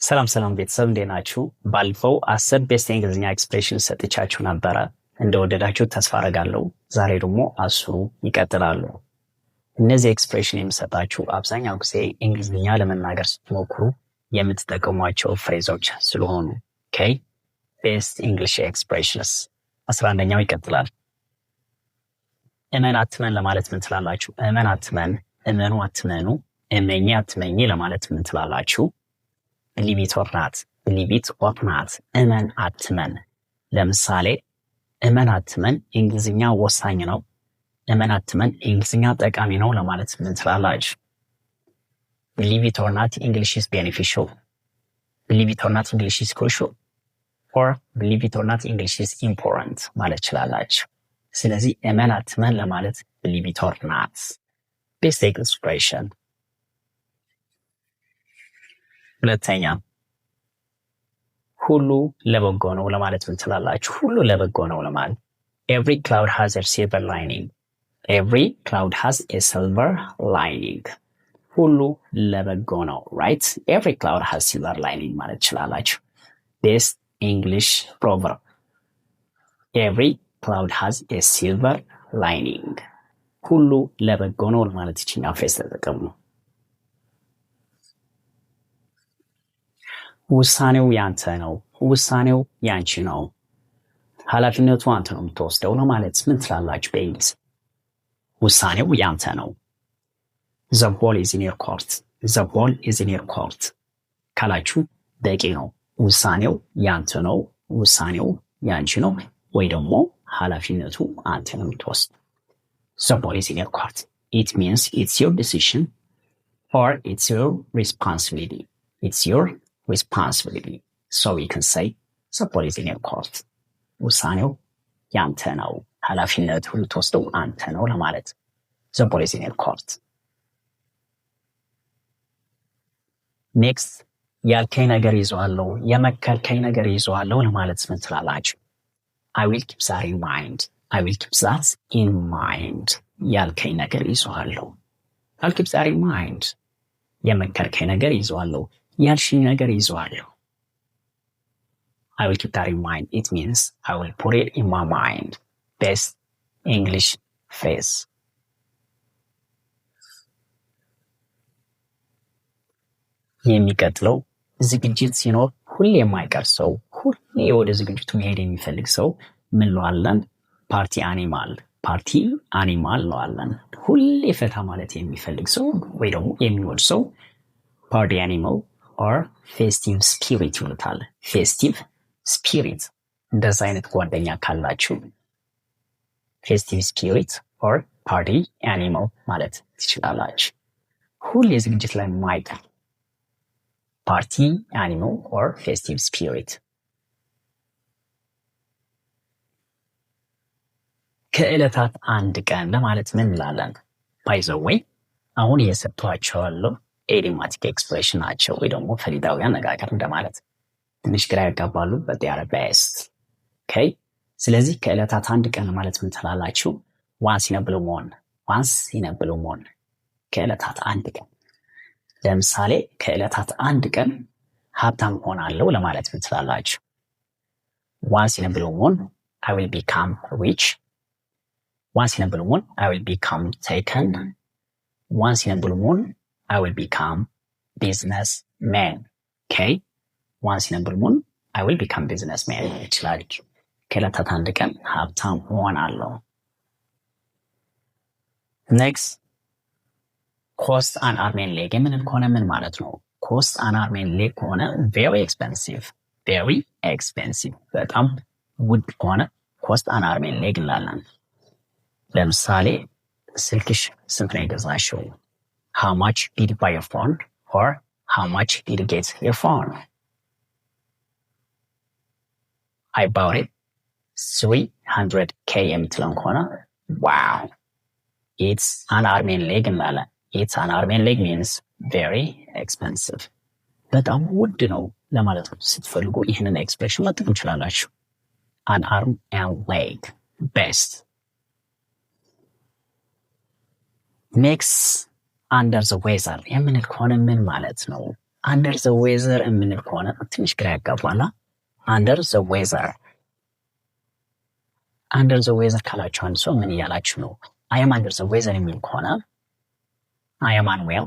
ሰላም ቤተሰብ እንዴት ናችሁ? ባለፈው 10 ቤስት የእንግሊዝኛ ኤክስፕሬሽን ሰጥቻችሁ ነበረ። እንደወደዳችሁ ተስፋ አደርጋለሁ። ዛሬ ደግሞ 10 ይቀጥላሉ። እነዚህ ኤክስፕሬሽን የምሰጣችሁ አብዛኛው ጊዜ እንግሊዝኛ ለመናገር ስትሞክሩ የምትጠቀሟቸው ፍሬዞች ስለሆኑ ኦኬ። ቤስት እንግሊሽ ኤክስፕሬሽንስ 11ኛው ይቀጥላል። እመን አትመን ለማለት ምን ትላላችሁ? እመን አትመን፣ እመኑ አትመኑ፣ እመኚ አትመኚ ለማለት ምን ትላላችሁ? believe it or not, believe it or not, እመን አትመን። ለምሳሌ እመን አትመን እንግሊዝኛ ወሳኝ ነው፣ እመን አትመን እንግሊዝኛ ጠቃሚ ነው ለማለት ምን ትላላችሁ? believe it or not, English is beneficial, believe it or not, English is crucial, or believe it or not, English is important ማለት ትችላላችሁ። ስለዚህ እመን አትመን ለማለት believe it or not best expression። ሁለተኛ ሁሉ ለበጎ ነው ለማለት ምን ትላላችሁ? ሁሉ ለበጎ ነው ለማለት every cloud has a silver lining, every cloud has a silver lining። ሁሉ ለበጎ ነው right? every cloud has silver lining ማለት ትችላላችሁ። best English proverb every cloud has a silver lining። ሁሉ ለበጎ ነው ለማለት ይችኛው ፍሬዝ ተጠቀሙ። ውሳኔው ያንተ ነው፣ ውሳኔው ያንቺ ነው፣ ኃላፊነቱ አንተ ነው የምትወስደው ለማለት ምን ትላላችሁ በእንግሊዝ? ውሳኔው ያንተ ነው። the ball is in your court, the ball is in your court ካላችሁ በቂ ነው። ውሳኔው ያንተ ነው፣ ውሳኔው ያንቺ ነው፣ ወይ ደግሞ ኃላፊነቱ አንተ ነው የምትወስደው። the ball is in your court, it means it's your decision or it's your responsibility, it's your responsibility, so we can say the ball is in your court. ውሳኔው ያንተ ነው፣ ኃላፊነቱ ልትወስደው አንተ ነው ለማለት the ball is in your court። next ያልከኝ ነገር ይዘዋለሁ፣ የመከርከኝ ነገር ይዘዋለሁ ለማለት ምን ትላላችሁ? I will keep that in mind, I will keep that in mind። ያልከኝ ነገር ይዘዋለሁ፣ I'll keep that in mind። የመከርከኝ ነገር ይዘዋለሁ፣ ያልሽኝ ነገር ይዘዋለሁ። I will keep that in mind, it means I will put it in my mind. best English phrase። የሚቀጥለው ዝግጅት ሲኖር ሁሌ የማይቀር ሰው፣ ሁሌ ወደ ዝግጅቱ መሄድ የሚፈልግ ሰው ምን ለዋለን? ፓርቲ አኒማል፣ ፓርቲ አኒማል ለዋለን። ሁሌ ፈታ ማለት የሚፈልግ ሰው ወይ ደግሞ የሚወድ ሰው ፓርቲ አኒማል or festive spirit ይሉታል። festive spirit እንደዛ አይነት ጓደኛ ካላችሁ festive spirit or party animal ማለት ትችላላችሁ። ሁሌ ዝግጅት ላይ ማይቀር party animal or festive spirit። ከዕለታት አንድ ቀን ለማለት ምን እንላለን? by the way አሁን የሰጥቷቸዋለሁ ኤዲማቲክ ኤክስፕሬሽን ናቸው ወይ ደግሞ ፈሊዳዊ አነጋገር እንደማለት ትንሽ ግራ ያጋባሉ but they are best okay። ስለዚህ ከዕለታት አንድ ቀን ማለት ምን ትላላችሁ? once in a blue moon, once in a blue moon ከዕለታት አንድ ቀን። ለምሳሌ ከዕለታት አንድ ቀን ሀብታም ሆናለሁ ለማለት ምን ትላላችሁ? once in a blue moon I will become rich, once in a blue moon I will become taken, once in a blue moon I will become businessman okay። once in a blue moon I will become businessman ይችላል። ከዕለታት አንድ ቀን ሀብታም ሆናለሁ። next cost an arm and leg የምንል ከሆነ ምን ማለት ነው? cost an arm and leg ከሆነ very expensive, very expensive በጣም ውድ ከሆነ cost an arm and leg እንላለን። ለምሳሌ ስልክሽ ስንት ነው የገዛሽው? How much did you buy your phone? Or how much did you get your phone? I bought it 300k የምትለን ከሆነ wow, it's an arm and leg እንላለን። it's an arm and leg means very expensive በጣም ውድ ነው ለማለት ነው። ስትፈልጉ ይህንን ኤክስፕሬሽን መጠቀም ትችላላችሁ። an arm and leg best። next under the weather የምንል ከሆነ ምን ማለት ነው? አንደር ዘ ዌዘር የምንል ከሆነ ትንሽ ግራ ያጋባላ። አንደር ዘ ዌዘር አንደር ዘ ዌዘር ካላችሁ አንድ ሰው ምን እያላችሁ ነው? አያም አንደር ዘ ዌዘር የሚል ከሆነ አያም አንዌል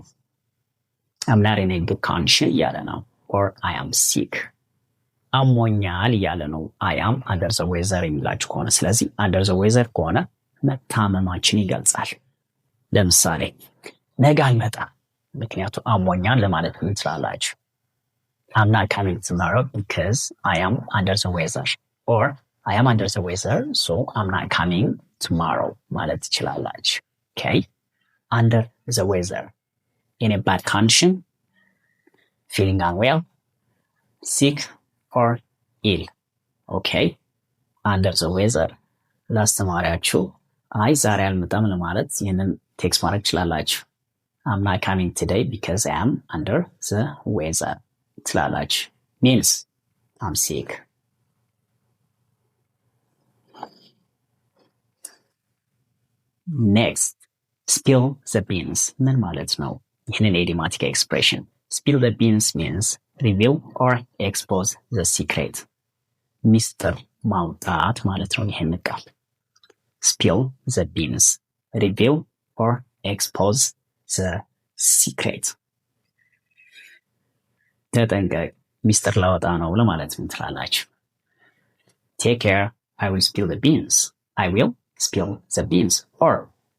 አም ናት ኢን ኤ ጉድ ኮንዲሽን እያለ ነው። ኦር አያም ሲክ አሞኛል እያለ ነው። አያም አንደር ዘ ዌዘር የሚላችሁ ከሆነ ስለዚህ አንደር ዘ ዌዘር ከሆነ መታመማችን ይገልጻል። ለምሳሌ ነገ አልመጣም ምክንያቱም አሞኛል ለማለት ትችላላችሁ። I'm not coming tomorrow because I am under the weather. Or I am under the weather, so I'm not coming tomorrow ማለት ትችላላችሁ። Okay? Under the weather. In a bad condition, feeling unwell, sick or ill. Okay? Under the weather. ላስተማሪያችሁ አይ ዛሬ አልመጣም ለማለት ይህንን ቴክስት ማድረግ ትችላላችሁ። I'm not coming today because I am under the weather. ትላላችሁ means I'm sick. Next, spill the beans ምን ማለት ነው? ይህንን idiomatic expression spill the beans means reveal or expose the secret. ሚስጥር ማውጣት ማለት ነው። ይህን ቃል spill the beans reveal or expose the secret. ተጠንቀቅ ሚስጥር ላወጣ ነው ለማለት ትችላላችሁ። Take care, I will spill the beans. I will spill the beans. Or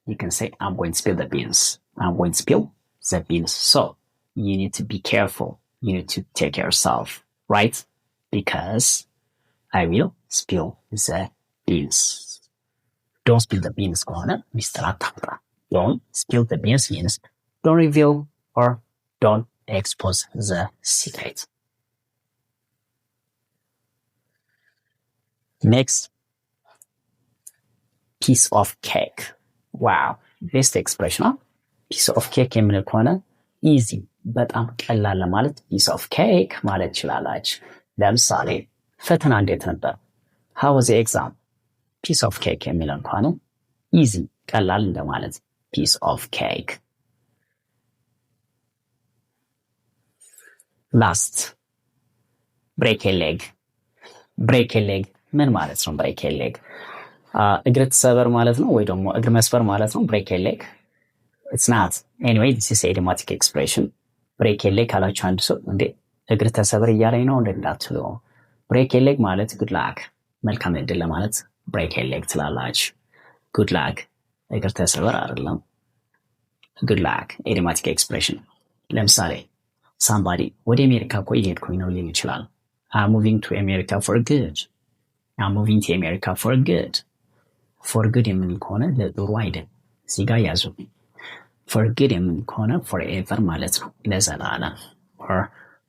you can say I'm going to spill the beans. I'm going to spill the beans. So you need to be careful. You need to take care of yourself, right? Because I will spill the beans. Don't spill the beans ከሆነ ሚስጥር አታውጣ። Don't spill the beans means don't reveal or don't expose the secret. Next, piece of cake. Wow, best expression. piece of cake የምንል ከሆነ easy በጣም ቀላል ለማለት piece of cake ማለት ትችላላችሁ። ለምሳሌ ፈተና እንዴት ነበር? How was the exam? piece of cake የሚለው ከሆነ easy ቀላል እንደማለት piece of cake. Last, break a leg. break a leg ምን ማለት ነው? break a leg እግር ተሰበር ማለት ነው ወይ ደግሞ እግር መስበር ማለት ነው። break a leg it's not. Anyway, this is a idiomatic expression. break a leg ካላችሁ አንድ ሰው እንዴ እግር ተሰበር እያለኝ ነው እንዳትሉ። break a leg ማለት good luck መልካም እድል ለማለት break a leg ትላላችሁ። good luck እግር ተሰበር አይደለም። good luck idiomatic expression። ለምሳሌ somebody ወደ አሜሪካ እኮ እየሄድኩኝ ነው ሊል ይችላል። I'm moving to America for good. I'm moving to America for good. for good የምንል ከሆነ ለጥሩ አይደል። እዚህ ጋር ያዙ። for good የምንል ከሆነ forever ማለት ነው ለዘላለም። or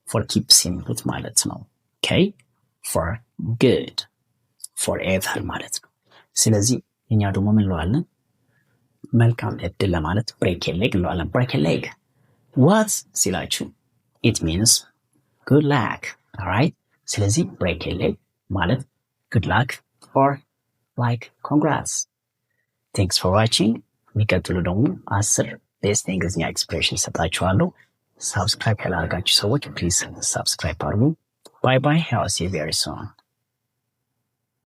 for keeps የሚሉት ማለት ነው። okay? for good forever ማለት ነው። ስለዚህ እኛ ደግሞ ምን እንለዋለን? መልካም እድል ለማለት break a leg እንለዋለን። break a leg what ሲላችሁ it means good luck. Alright? ስለዚህ break a leg ማለት good luck or like congrats. Thanks for watching. የሚቀጥሉ ደግሞ 10 ቤስት የእንግሊዝኛ ኤክስፕሬሽን ሰጣችኋለሁ። ሰብስክራይብ ያላደረጋችሁ ሰዎች ፕሊዝ ሰብስክራይብ አድርጉ። ባይ ባይ. I'll see you very soon.